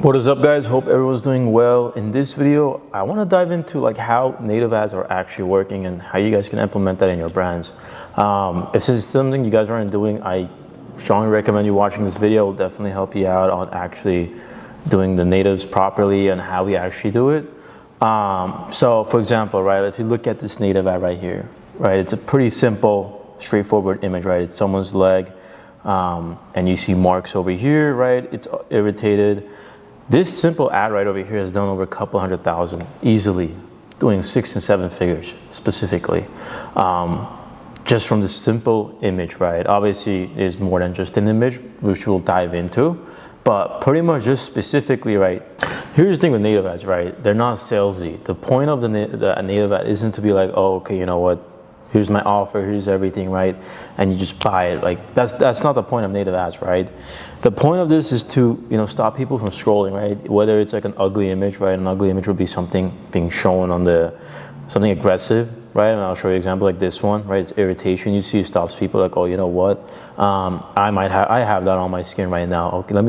What is up, guys? Hope everyone's doing well. In this video, I want to dive into how native ads are actually working and how you guys can implement that in your brands. If this is something you guys aren't doing, I strongly recommend you watching this video. It will definitely help you out on actually doing the natives properly and how we actually do it. So for example, right, if you look at this native ad right here, right, it's a pretty simple, straightforward image, right? It's someone's leg, and you see marks over here, right? It's irritated. This simple ad right over here has done over a couple 100,000 easily, doing 6 and 7 figures specifically, just from this simple image, right? Obviously, there's more than just an image, which we'll dive into, but pretty much just specifically, right? Here's the thing with native ads, right? They're not salesy. The point of the native ad isn't to be like, oh, okay, you know what? Here's my offer, here's everything, right? And you just buy it. Like that's not the point of native ads, right? The point of this is to, stop people from scrolling, right? Whether it's like an ugly image, right? An ugly image would be something being shown on something aggressive, right? And I'll show you an example like this one, right? It's irritation. You see, it stops people like, oh, you know what? I have that on my skin right now. Okay, let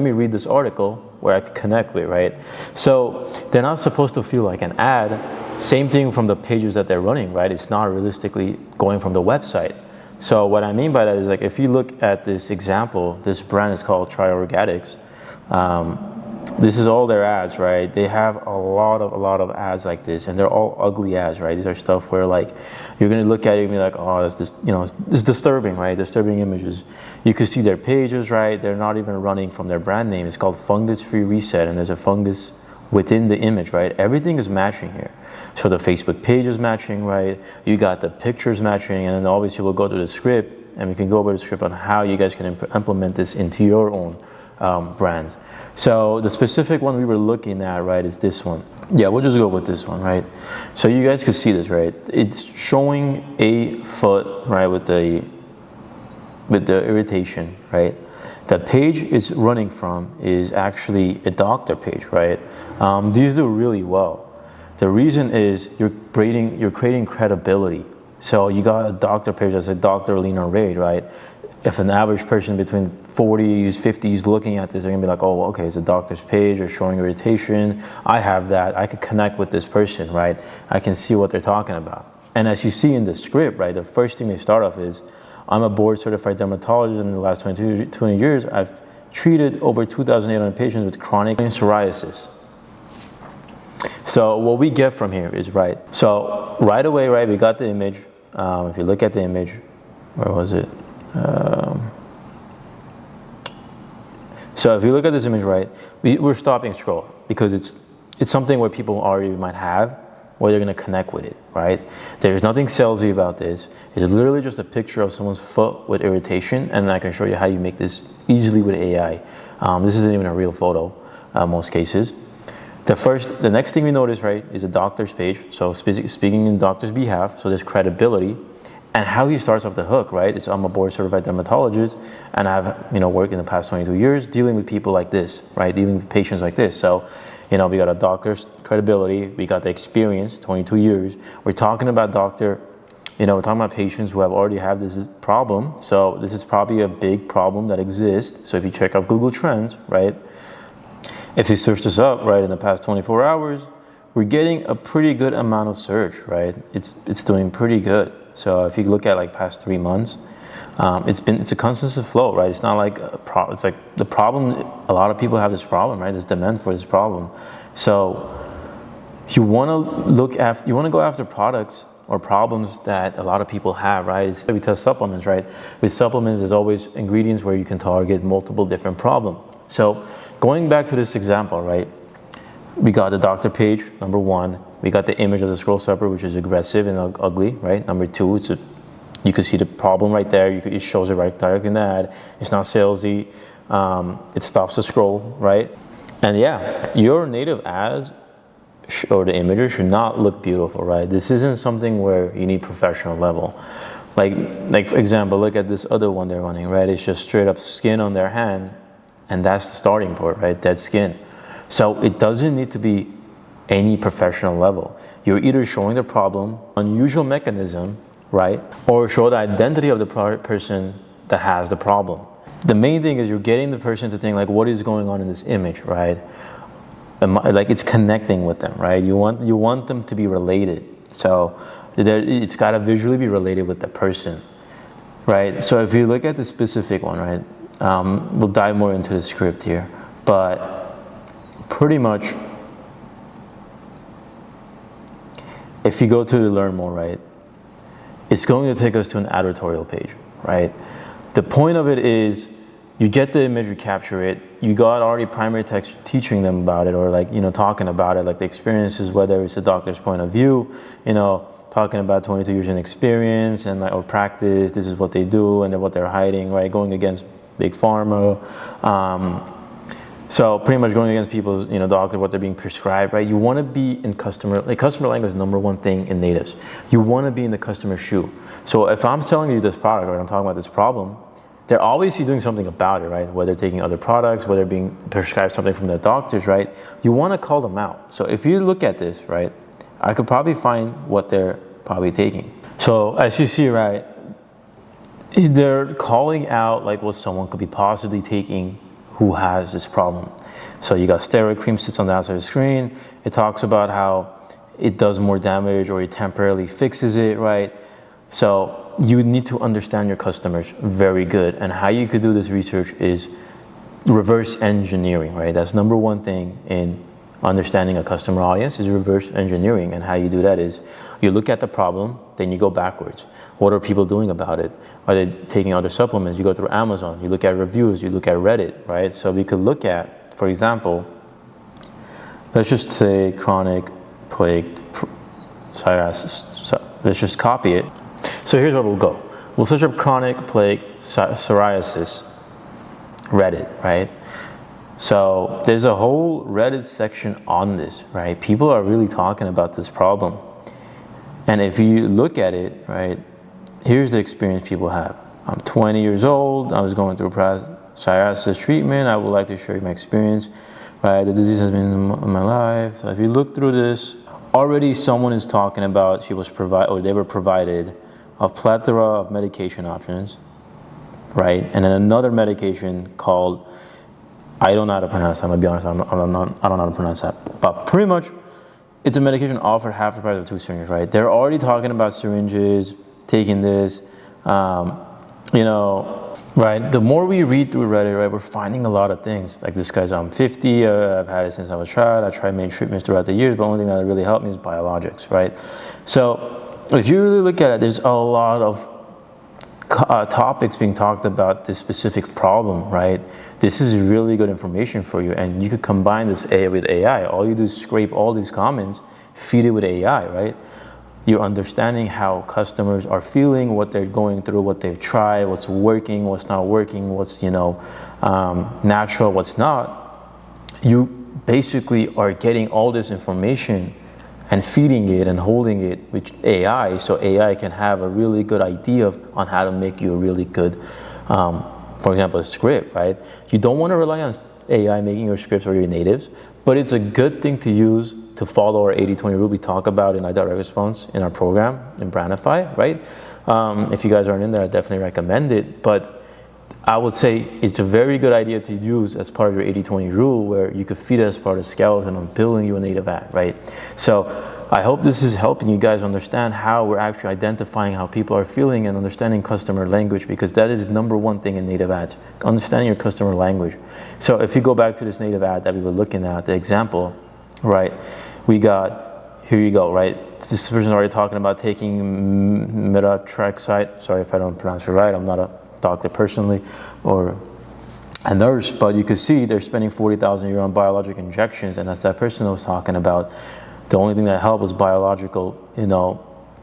me read this article where I could connect with, right? So they're not supposed to feel like an ad. Same thing from the pages that they're running, right? It's not realistically going from the website. So what I mean by that is, like, if you look at this example, this brand is called Try Organics. This is all their ads, right? They have a lot of ads like this, and they're all ugly ads, right? These are stuff where, like, you're gonna look at it and be like, oh, that's this, it's disturbing, right? Disturbing images. You could see their pages, right? They're not even running from their brand name. It's called Fungus Free Reset, and there's a fungus within the image, right? Everything is matching here. So the Facebook page is matching, right? You got the pictures matching, and then obviously we'll go to the script, and we can go over the script on how you guys can implement this into your own brands. So the specific one we were looking at, right, is this one. Yeah, we'll just go with this one, right? So you guys can see this, right? It's showing a foot, right, with the irritation, right? The page is running from is actually a doctor page, right? These do really well. The reason is you're creating credibility. So you got a doctor page that's a Dr. Lena Raid, right? If an average person between 40s, 50s looking at this, they're gonna be like, oh, okay, it's a doctor's page, or showing irritation. I have that. I could connect with this person, right? I can see what they're talking about. And as you see in the script, right, the first thing they start off is, I'm a board-certified dermatologist. In the last 20 years, I've treated over 2,800 patients with chronic psoriasis. So what we get from here is, right, so right away, right, we got the image. If you look at the image, where was it? So if you look at this image, right, we're stopping scroll because it's something where people already might have, or they're gonna connect with it, right? There's nothing salesy about this. It's literally just a picture of someone's foot with irritation, and I can show you how you make this easily with AI. This isn't even a real photo, most cases. The next thing we notice, right, is a doctor's page. So speaking in doctor's behalf, so there's credibility. And how he starts off the hook, right? It's, I'm a board-certified dermatologist, and I've worked in the past 22 years dealing with people like this, right? Dealing with patients like this. So, we got a doctor's credibility, we got the experience, 22 years. We're talking about we're talking about patients who already have this problem. So this is probably a big problem that exists. So if you check out Google Trends, right? If you search this up, right, in the past 24 hours, we're getting a pretty good amount of search, right? It's doing pretty good. So if you look at past 3 months, it's a constant flow, right? It's not like it's like the problem. A lot of people have this problem, right? There's demand for this problem. So you want to go after products or problems that a lot of people have, right? We test supplements, right? With supplements, there's always ingredients where you can target multiple different problems. So going back to this example, right? We got the doctor page, number one. We got the image of the scroll stopper, which is aggressive and ugly, right? Number two, you can see the problem right there. It shows it right directly in the ad. It's not salesy. It stops the scroll, right? And yeah, your native ads or the images should not look beautiful, right? This isn't something where you need professional level. Like for example, look at this other one they're running, right? It's just straight up skin on their hand, and that's the starting point, right? Dead skin. So it doesn't need to be any professional level. You're either showing the problem, unusual mechanism, right? Or show the identity of the person that has the problem. the main thing is you're getting the person to think like, what is going on in this image, right? Like it's connecting with them, right? You want them to be related. So it's got to visually be related with the person, right? So if you look at the specific one, right? We'll dive more into the script here, but pretty much, if you go to learn more, right? It's going to take us to an advertorial page, right? The point of it is you get the image, you capture it, you got already primary text teaching them about it, or like, talking about it, like the experiences, whether it's a doctor's point of view, talking about 22 years in experience and like, or practice, this is what they do and then what they're hiding, right? Going against big pharma. So pretty much going against people's, doctor, what they're being prescribed, right? You want to be in customer language is number one thing in natives. You want to be in the customer's shoe. So if I'm selling you this product, or I'm talking about this problem, they're obviously doing something about it, right? Whether taking other products, whether being prescribed something from their doctors, right? You want to call them out. So if you look at this, right, I could probably find what they're probably taking. So as you see, right, they're calling out like what someone could be possibly taking who has this problem. So you got steroid cream sits on the outside of the screen. It talks about how it does more damage or it temporarily fixes it, right? So you need to understand your customers very good. And how you could do this research is reverse engineering, right? That's number one thing in understanding a customer audience is reverse engineering. And how you do that is you look at the problem, then you go backwards. What are people doing about it? Are they taking other supplements? You go through Amazon, you look at reviews, you look at Reddit, right? So we could look at, for example, let's just say chronic plague psoriasis. So let's just copy it. So here's where we'll go. We'll search up chronic plague psoriasis, Reddit, right? So there's a whole Reddit section on this, right? People are really talking about this problem. And if you look at it, right, here's the experience people have. I'm 20 years old. I was going through psoriasis treatment. I would like to share my experience, right? The disease has been in my life. So if you look through this, already someone is talking about they were provided a plethora of medication options, right? And then another medication called, I don't know how to pronounce that. I'm gonna be honest, I don't know how to pronounce that. But pretty much, it's a medication offered half the price of 2 syringes, right? They're already talking about syringes, taking this, right? The more we read through Reddit, right, we're finding a lot of things. Like this guy's, I'm 50, I've had it since I was a child. I tried many treatments throughout the years, but the only thing that really helped me is biologics, right? So if you really look at it, there's a lot of topics being talked about this specific problem, right? This is really good information for you, and you could combine this with AI. All you do is scrape all these comments, feed it with AI, right? You're understanding how customers are feeling, what they're going through, what they've tried, what's working, what's not working, what's natural, what's not. You basically are getting all this information and feeding it and holding it with AI, so AI can have a really good idea on how to make you a really good, for example, a script, right? You don't want to rely on AI making your scripts or your natives, but it's a good thing to use to follow our 80-20 rule we talk about in iDirect Response in our program in Brandify, right? If you guys aren't in there, I definitely recommend it, but I would say it's a very good idea to use as part of your 80-20 rule, where you could feed it as part of skeleton on building you a native ad, right? So I hope this is helping you guys understand how we're actually identifying how people are feeling and understanding customer language, because that is number one thing in native ads, understanding your customer language. So if you go back to this native ad that we were looking at, the example, right? We got, here you go, right? This person's already talking about taking methotrexate. Sorry if I don't pronounce it right. I'm not a doctor personally or a nurse, but you can see they're spending 40,000 euro on biologic injections, and as that person was talking about, the only thing that helped was biological,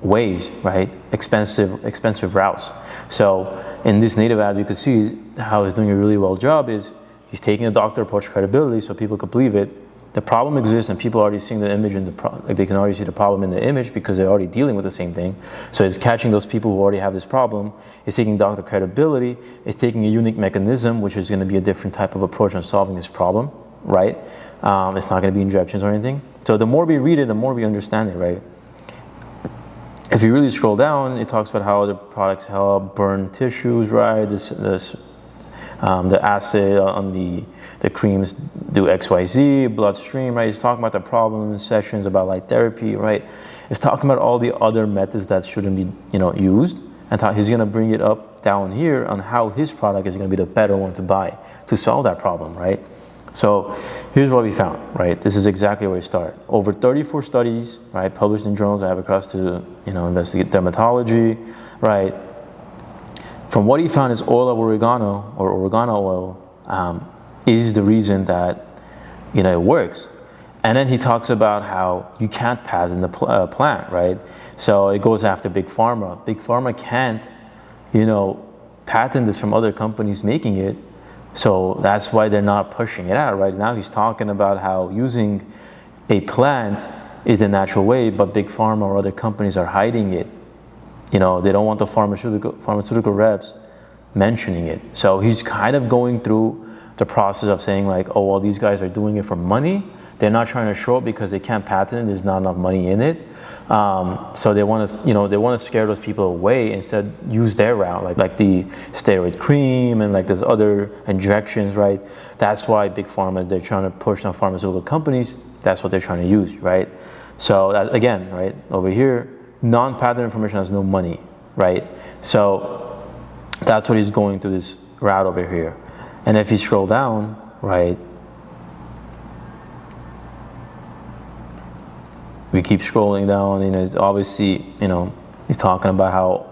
ways, right? Expensive routes. So in this native ad, you could see how he's doing a really well job is he's taking a doctor approach credibility so people could believe it. The problem exists and people are already seeing the image in they can already see the problem in the image because they're already dealing with the same thing. So it's catching those people who already have this problem. It's taking doctor credibility. It's taking a unique mechanism, which is going to be a different type of approach on solving this problem, right? It's not going to be injections or anything. So the more we read it, the more we understand it, right? If you really scroll down, it talks about how the products help burn tissues, right? The acid on the creams do XYZ, bloodstream, right? He's talking about the problems, sessions about light therapy, right? He's talking about all the other methods that shouldn't be, used, and he's going to bring it up down here on how his product is going to be the better one to buy to solve that problem, right? So here's what we found, right? This is exactly where we start. Over 34 studies, right, published in journals that have across to, investigate dermatology, right? From what he found is oil of oregano or oregano oil is the reason that, it works. And then he talks about how you can't patent the plant, right? So it goes after Big Pharma. Big Pharma can't, patent this from other companies making it. So that's why they're not pushing it out. Right now he's talking about how using a plant is the natural way, but Big Pharma or other companies are hiding it. They don't want the pharmaceutical reps mentioning it. So he's kind of going through the process of saying like, oh, well, these guys are doing it for money. They're not trying to show it because they can't patent it. There's not enough money in it. So they want to, scare those people away. Instead, use their route, like the steroid cream and like there's other injections, right? That's why Big Pharma, they're trying to push on pharmaceutical companies. That's what they're trying to use, right? So that, again, right over here, non-patent information has no money, right? So that's what he's going through this route over here. And if you scroll down, right, we keep scrolling down, it's obviously, he's talking about how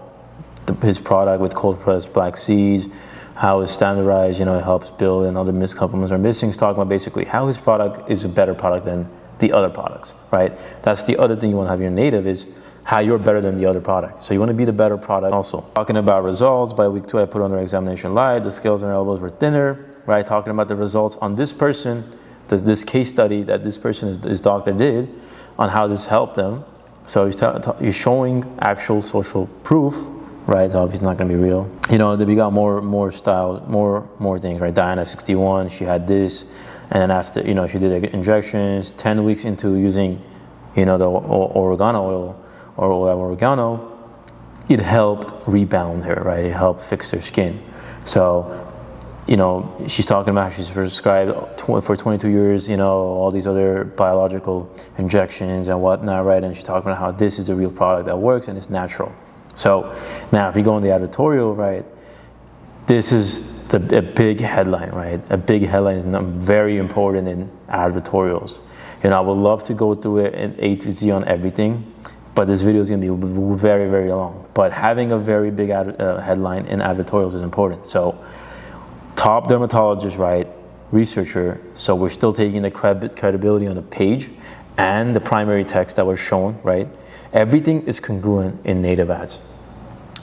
his product with cold pressed black seeds, how it's standardized, it helps build, and other supplements are missing. He's talking about basically how his product is a better product than the other products, right? That's the other thing you want to have your native is how you're better than the other product. So you want to be the better product also. Talking about results, by week 2, I put under examination light, the scales on her elbows were thinner, right? Talking about the results on this person, this case study that this person, his doctor did, on how this helped them. So he's showing actual social proof, right? So obviously not going to be real. Then we got more styles, more things, right? Diana 61, she had this, and then after, she did injections. 10 weeks into using, the oregano oil or oregano, it helped rebound her, right? It helped fix her skin. So she's talking about how she's prescribed for 22 years, all these other biological injections and whatnot, right? And she's talking about how this is a real product that works and it's natural. So now if you go in the editorial, right, this is a big headline, right? A big headline is very important in editorials. I would love to go through it in A to Z on everything, but this video is going to be very, very long. But having a very big headline in editorials is important. So top dermatologist, right, researcher, so we're still taking the credibility on the page and the primary text that was shown, right? Everything is congruent in native ads.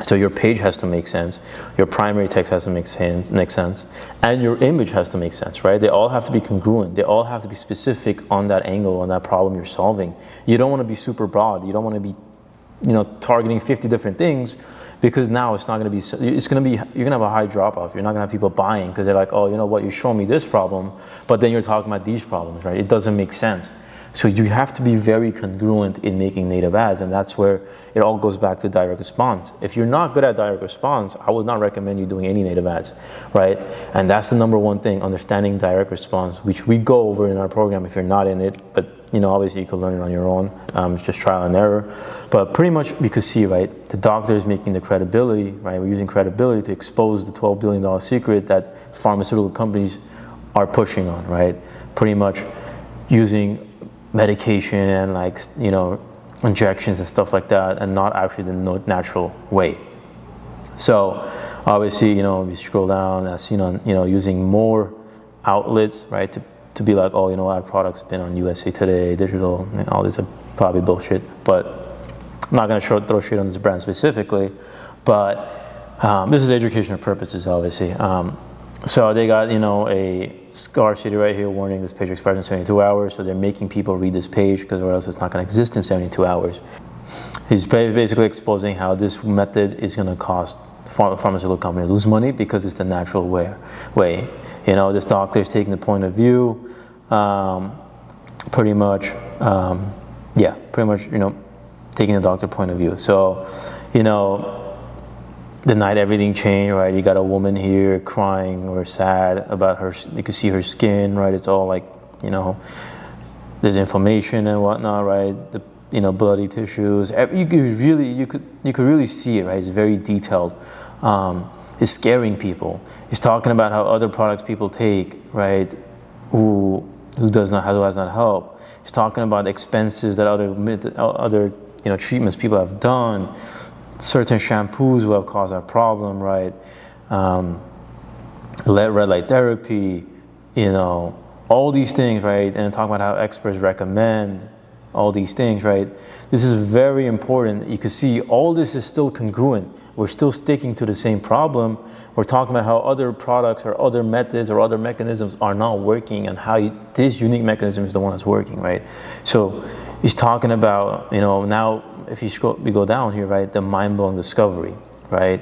So your page has to make sense, your primary text has to make sense, and your image has to make sense, right? They all have to be congruent. They all have to be specific on that angle, on that problem you're solving. You don't want to be super broad. You don't want to be, targeting 50 different things, because now it's not going to be, you're going to have a high drop off. You're not going to have people buying because they're like, oh, you know what, you show me this problem, but then you're talking about these problems, right? It doesn't make sense. So you have to be very congruent in making native ads, and that's where it all goes back to direct response. If you're not good at direct response, I would not recommend you doing any native ads, right? And that's the number one thing, understanding direct response, which we go over in our program if you're not in it, but obviously you can learn it on your own. It's just trial and error. But pretty much we could see, right, the doctor is making the credibility, right? We're using credibility to expose the $12 billion secret that pharmaceutical companies are pushing on, right? Pretty much using medication and injections and stuff like that, and not actually the natural way. So obviously, we scroll down, as seen on, using more outlets, right, to be like, oh, our product's been on USA Today, digital, and all this are probably bullshit, but I'm not going to throw shit on this brand specifically, but this is educational purposes, obviously. So they got, a scarcity right here, warning this page expires in 72 hours. So they're making people read this page because or else it's not going to exist in 72 hours. He's basically exposing how this method is going to cost pharmaceutical companies lose money because it's the natural way. This doctor is taking the point of view, pretty much, taking the doctor point of view. So, the night everything changed, right? You got a woman here crying or sad about her, you can see her skin, right? It's all like, you know, there's inflammation and whatnot, right? The, you know, bloody tissues. You could really see it, right? It's very detailed. It's scaring people. It's talking about how other products people take, right? Who has not helped. It's talking about expenses that other you know, treatments people have done, certain shampoos who have caused that problem, right? Red light therapy, you know, all these things, right? And talking about how experts recommend all these things, right? This is very important. You can see all this is still congruent. We're still sticking to the same problem. We're talking about how other products or other methods or other mechanisms are not working, and how this unique mechanism is the one that's working, right? So he's talking about, you know, now if we go down here, right, the mind-blowing discovery, right?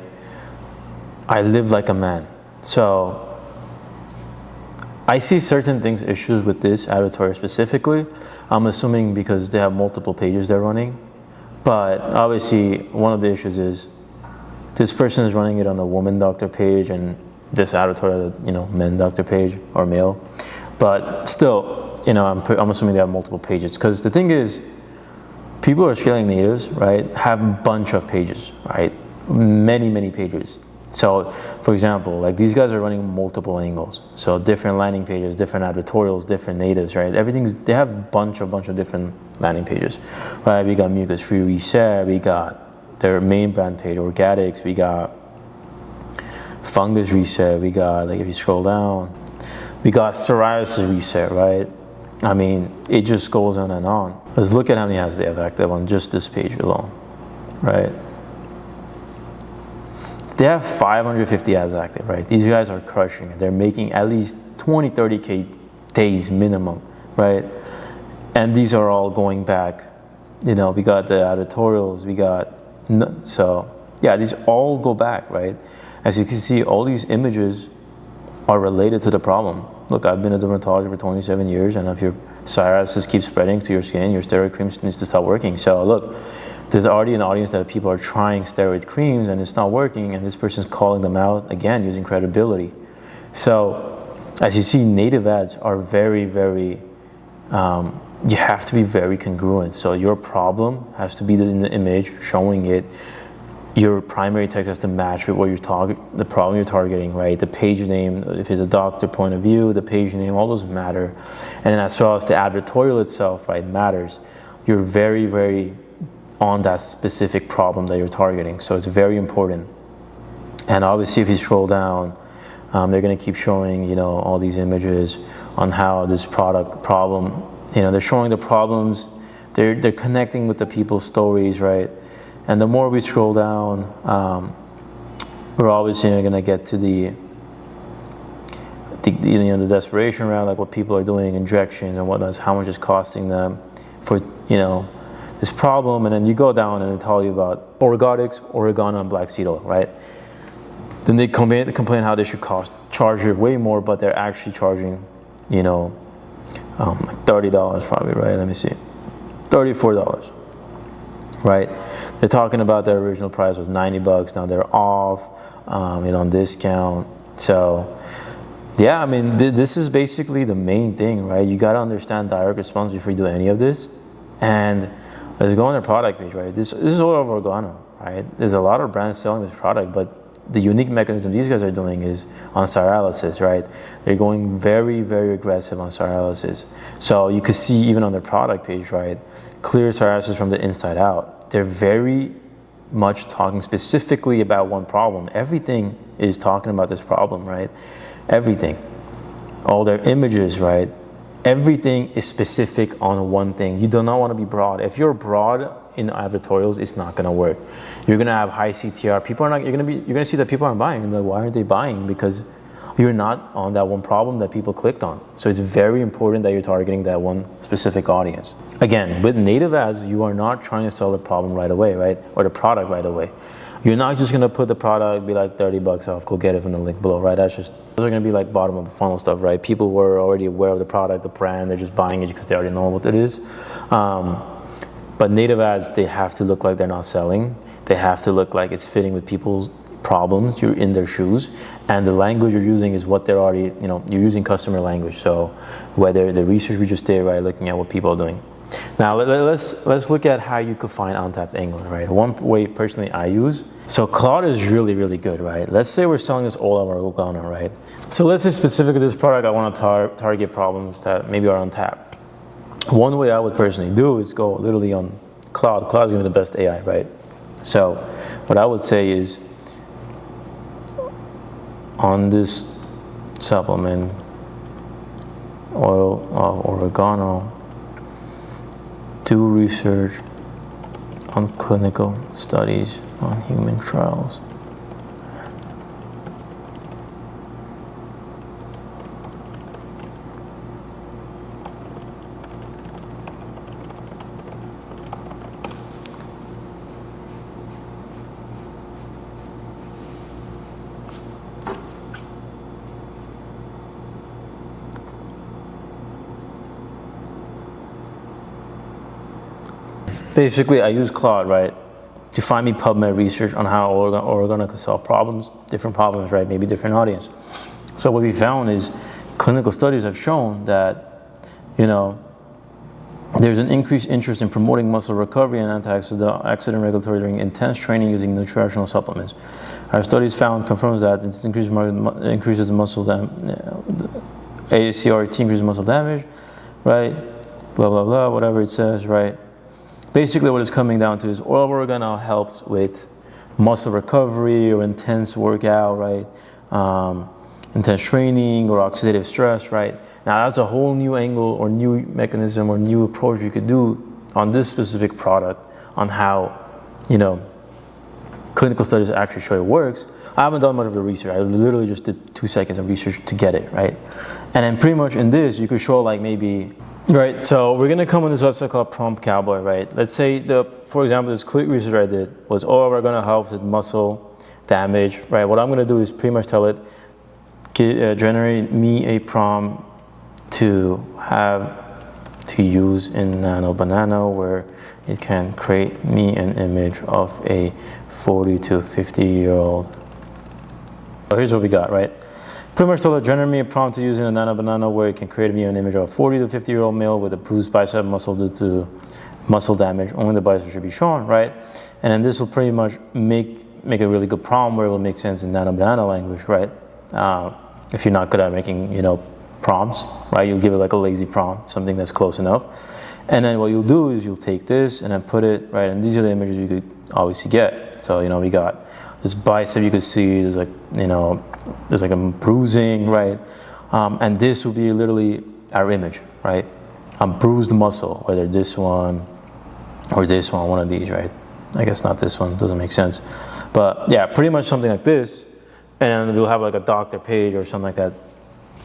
I live like a man. So I see certain things, issues with this advertorial specifically. I'm assuming because they have multiple pages they're running. But obviously, one of the issues is this person is running it on the woman doctor page, and this advertorial, you know, men doctor page or male. But still, you know, I'm assuming they have multiple pages, because the thing is, people who are scaling natives, right, have a bunch of pages, right? Many pages. So, for example, like these guys are running multiple angles. So different landing pages, different advertorials, different natives, right? They have a bunch of different landing pages, right? We got mucus-free reset, we got their main brand page, Orgatics, we got fungus reset, we got, like if you scroll down, we got psoriasis reset, right? I mean, it just goes on and on. Let's look at how many ads they have active on just this page alone, right? They have 550 ads active, right? These guys are crushing it. They're making at least 20, 30K days minimum, right? And these are all going back. You know, we got the editorials, so yeah, these all go back, right? As you can see, all these images are related to the problem. Look, I've been a dermatologist for 27 years, and if your psoriasis keeps spreading to your skin, your steroid creams needs to stop working. So look, there's already an audience that people are trying steroid creams and it's not working, and this person's calling them out, again, using credibility. So as you see, native ads are very, you have to be very congruent. So your problem has to be in the image, showing it. Your primary text has to match with what the problem you're targeting, right? The page name, if it's a doctor point of view, the page name, all those matter. And then as well as the advertorial itself, right, matters. You're very on that specific problem that you're targeting. So it's very important. And obviously if you scroll down, they're gonna keep showing, you know, all these images on how this problem, you know, they're showing the problems, they're connecting with the people's stories, right? And the more we scroll down, we're obviously gonna get to the desperation around, like what people are doing, injections and whatnot, how much it's costing them for, you know, this problem. And then you go down and they tell you about Orgatics, Oregano, and black seed oil, right? Then they complain how they should charge you way more, but they're actually charging, you know, like $30 probably, right? Let me see, $34, right? They're talking about their original price was $90, now they're off, you know, on discount. So yeah, I mean, this is basically the main thing, right? You got to understand direct response before you do any of this. And let's go on their product page, right? This is all of Organo, right? There's a lot of brands selling this product, but the unique mechanism these guys are doing is on psoriasis, right? They're going very aggressive on psoriasis. So you could see even on their product page, right? Clear psoriasis from the inside out. They're very much talking specifically about one problem. Everything is talking about this problem, right? Everything. All their images, right? Everything is specific on one thing. You do not want to be broad. If you're broad in advertorials, it's not going to work. You're going to have high CTR. People are not. You're going to see that people aren't buying. You're like, why aren't they buying? Because you're not on that one problem that people clicked on. So it's very important that you're targeting that one specific audience. Again, with native ads, you are not trying to sell the problem right away, right? Or the product right away. You're not just gonna put the product, be like $30 off, go get it from the link below, right? Those are gonna be like bottom of the funnel stuff, right? People were already aware of the product, the brand, they're just buying it because they already know what it is. But native ads, they have to look like they're not selling. They have to look like it's fitting with people's problems, you're in their shoes, and the language you're using is what they're already, you're using customer language. So whether the research we just did, right, looking at what people are doing. Now let's look at how you could find untapped Angular, right? One way personally I use. So Claude is really, really good, right? Let's say we're selling this all over Organo, right? So let's say specifically this product, I want to target problems that maybe are untapped. One way I would personally do is go literally on Claude. Claude is going to be the best AI, right? So what I would say is on this supplement, oil of oregano, do research on clinical studies on human trials. Basically, I use Claude, right, to find me PubMed research on how Organo could solve problems, different problems, right, maybe different audience. So what we found is clinical studies have shown that, there's an increased interest in promoting muscle recovery and anti-accident regulatory during intense training using nutritional supplements. Our studies confirms that this increases muscle ACRT increases muscle damage, right, blah, blah, blah, whatever it says, right. Basically what it's coming down to is oil of oregano helps with muscle recovery or intense workout, right? Intense training or oxidative stress, right? Now that's a whole new angle or new mechanism or new approach you could do on this specific product on how, clinical studies actually show it works. I haven't done much of the research. I literally just did 2 seconds of research to get it, right? And then pretty much in this, you could show like maybe, right, so we're gonna come on this website called Prompt Cowboy, right? Let's say for example, this quick research I did was, we're gonna help with muscle damage, right? What I'm gonna do is pretty much tell it, generate me a prompt to have to use in Nano Banana where it can create me an image of a 40 to 50-year-old. So here's what we got, right? Pretty much told it, generate me a prompt to use in a Nano Banana where it can create me an image of a 40 to 50-year-old male with a bruised bicep muscle due to muscle damage. Only the bicep should be shown, right? And then this will pretty much make a really good prompt where it will make sense in Nano Banana language, right? If you're not good at making, prompts, right? You'll give it like a lazy prompt, something that's close enough. And then what you'll do is you'll take this and then put it, right? And these are the images you could obviously get. So, we got this bicep you could see, there's like, there's like a bruising, right? And this will be literally our image, right? A bruised muscle, whether this one or this one of these, right? I guess not this one, doesn't make sense. But yeah, pretty much something like this. And then we'll have like a doctor page or something like that,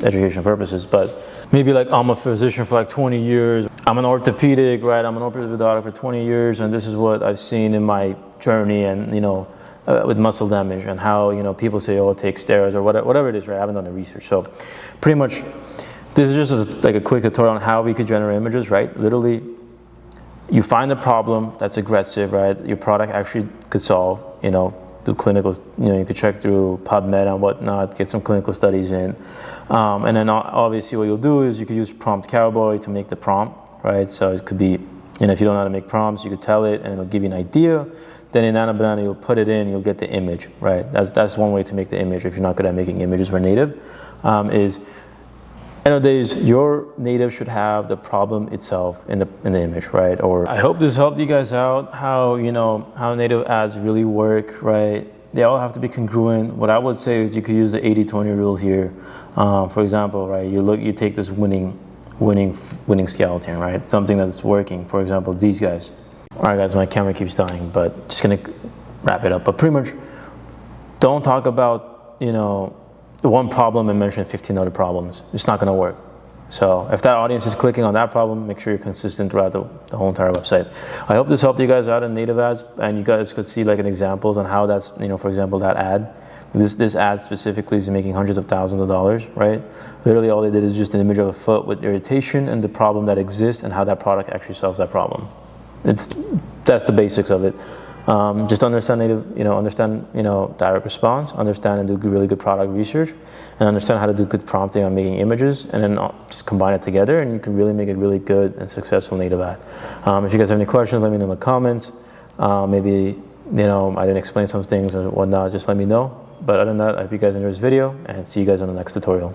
education purposes. But maybe like, I'm a physician for like 20 years. I'm an orthopedic, right? I'm an orthopedic doctor for 20 years. And this is what I've seen in my journey and, with muscle damage and how, people say, take steroids or whatever it is, right? I haven't done the research. So pretty much, this is just like a quick tutorial on how we could generate images, right? Literally, you find a problem that's aggressive, right? Your product actually could solve, do clinicals, you could check through PubMed and whatnot, get some clinical studies in. And then obviously what you'll do is you could use Prompt Cowboy to make the prompt, right? So it could be, if you don't know how to make prompts, you could tell it and it'll give you an idea. Then in Nano Banana, you'll put it in, you'll get the image, right? That's one way to make the image if you're not good at making images for native, is end of the days, your native should have the problem itself in the image, right? Or I hope this helped you guys out, how native ads really work, right? They all have to be congruent. What I would say is you could use the 80-20 rule here. For example, right? You take this winning skeleton, right? Something that's working. For example, these guys. All right, guys, my camera keeps dying, but just gonna wrap it up. But pretty much, don't talk about one problem and mention 15 other problems. It's not gonna work. So if that audience is clicking on that problem, make sure you're consistent throughout the whole entire website. I hope this helped you guys out in native ads, and you guys could see like an examples on how that's, for example, that ad. This ad specifically is making hundreds of thousands of dollars, right? Literally all they did is just an image of a foot with irritation and the problem that exists and how that product actually solves that problem. That's the basics of it. Just understand direct response, understand and do really good product research, and understand how to do good prompting on making images, and then just combine it together, and you can really make a really good and successful native ad. If you guys have any questions, let me know in the comments. Maybe I didn't explain some things or whatnot, just let me know. But other than that, I hope you guys enjoyed this video, and see you guys on the next tutorial.